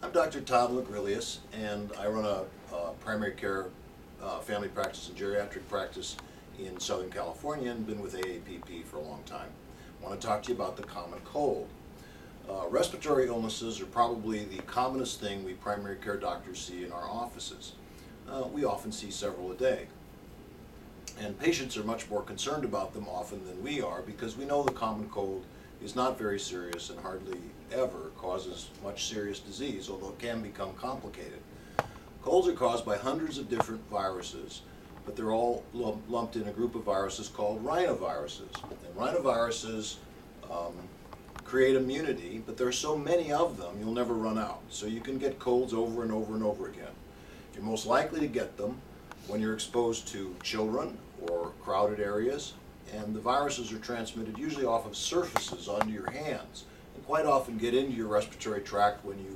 I'm Dr. Todd LaGrelius, and I run a primary care family practice and geriatric practice in Southern California and been with AAPP for a long time. I want to talk to you about the common cold. Respiratory illnesses are probably the commonest thing we primary care doctors see in our offices. We often see several a day. And patients are much more concerned about them often than we are because we know the common cold is not very serious and hardly ever causes much serious disease, although it can become complicated. Colds are caused by hundreds of different viruses, but they're all lumped in a group of viruses called rhinoviruses. And rhinoviruses create immunity, but there are so many of them you'll never run out. So you can get colds over and over and over again. You're most likely to get them when you're exposed to children or crowded areas, and the viruses are transmitted usually off of surfaces onto your hands, and quite often get into your respiratory tract when you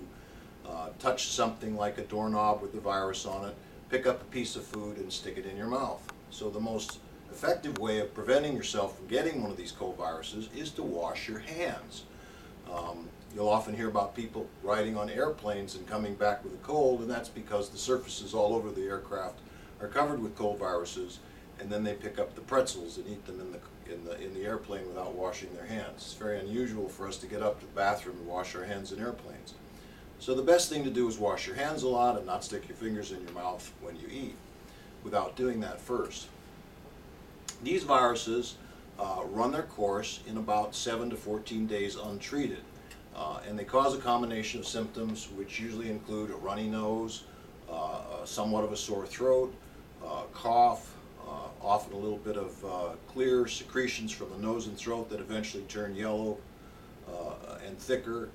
touch something like a doorknob with the virus on it, pick up a piece of food and stick it in your mouth. So the most effective way of preventing yourself from getting one of these cold viruses is to wash your hands. You'll often hear about people riding on airplanes and coming back with a cold, and that's because the surfaces all over the aircraft are covered with cold viruses, and then they pick up the pretzels and eat them in the airplane without washing their hands. It's very unusual for us to get up to the bathroom and wash our hands in airplanes. So the best thing to do is wash your hands a lot and not stick your fingers in your mouth when you eat without doing that first. These viruses run their course in about 7 to 14 days untreated, and they cause a combination of symptoms which usually include a runny nose, somewhat of a sore throat, cough, often a little bit of clear secretions from the nose and throat that eventually turn yellow and thicker,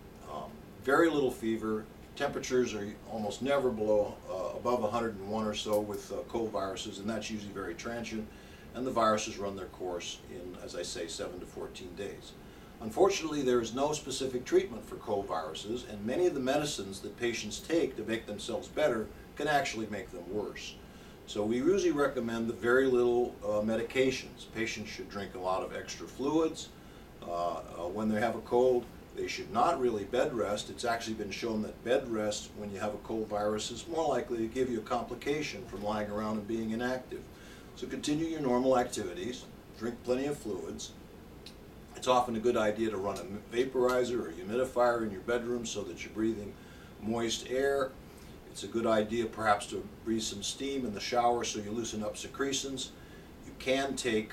very little fever. Temperatures are almost never above 101 or so with cold viruses, and that's usually very transient, and the viruses run their course in, as I say, 7 to 14 days. Unfortunately, there is no specific treatment for cold viruses, and many of the medicines that patients take to make themselves better can actually make them worse. So we usually recommend the very little medications. Patients should drink a lot of extra fluids when they have a cold. They should not really bed rest. It's actually been shown that bed rest when you have a cold virus is more likely to give you a complication from lying around and being inactive. So continue your normal activities, drink plenty of fluids. It's often a good idea to run a vaporizer or humidifier in your bedroom so that you're breathing moist air. It's a good idea perhaps to breathe some steam in the shower so you loosen up secretions. You can take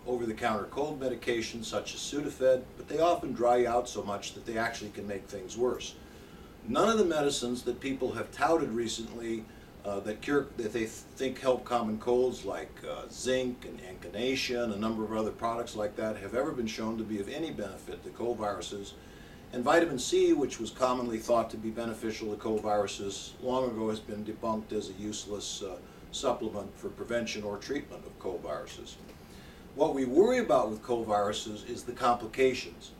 over-the-counter cold medications such as Sudafed, but they often dry you out so much that they actually can make things worse. None of the medicines that people have touted recently that they think help common colds, like zinc and echinacea, a number of other products like that, have ever been shown to be of any benefit to cold viruses. And vitamin C, which was commonly thought to be beneficial to cold viruses, long ago has been debunked as a useless supplement for prevention or treatment of cold viruses. What we worry about with cold viruses is the complications.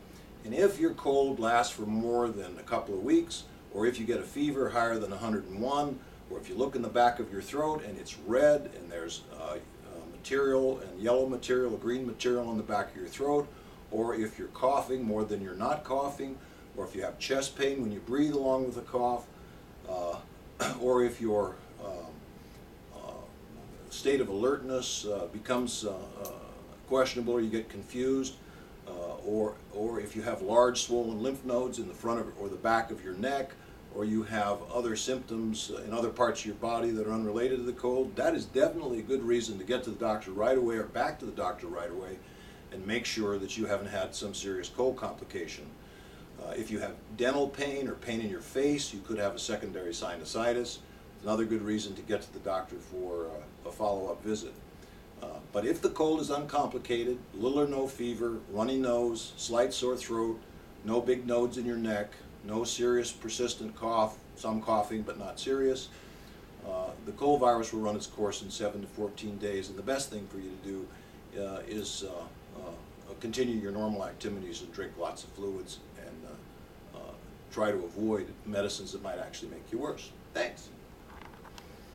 And if your cold lasts for more than a couple of weeks, or if you get a fever higher than 101, or if you look in the back of your throat and it's red and there's material and yellow material, a green material on the back of your throat, or if you're coughing more than you're not coughing, or if you have chest pain when you breathe along with a cough, or if your state of alertness becomes questionable, or you get confused, or if you have large swollen lymph nodes in the front of or the back of your neck, or you have other symptoms in other parts of your body that are unrelated to the cold, that is definitely a good reason to get to the doctor right away or back to the doctor right away and make sure that you haven't had some serious cold complication. If you have dental pain or pain in your face, you could have a secondary sinusitis. Another good reason to get to the doctor for a follow-up visit. But if the cold is uncomplicated, little or no fever, runny nose, slight sore throat, no big nodes in your neck, no serious persistent cough, some coughing but not serious, the cold virus will run its course in 7 to 14 days, and the best thing for you to do is continue your normal activities and drink lots of fluids and try to avoid medicines that might actually make you worse. Thanks.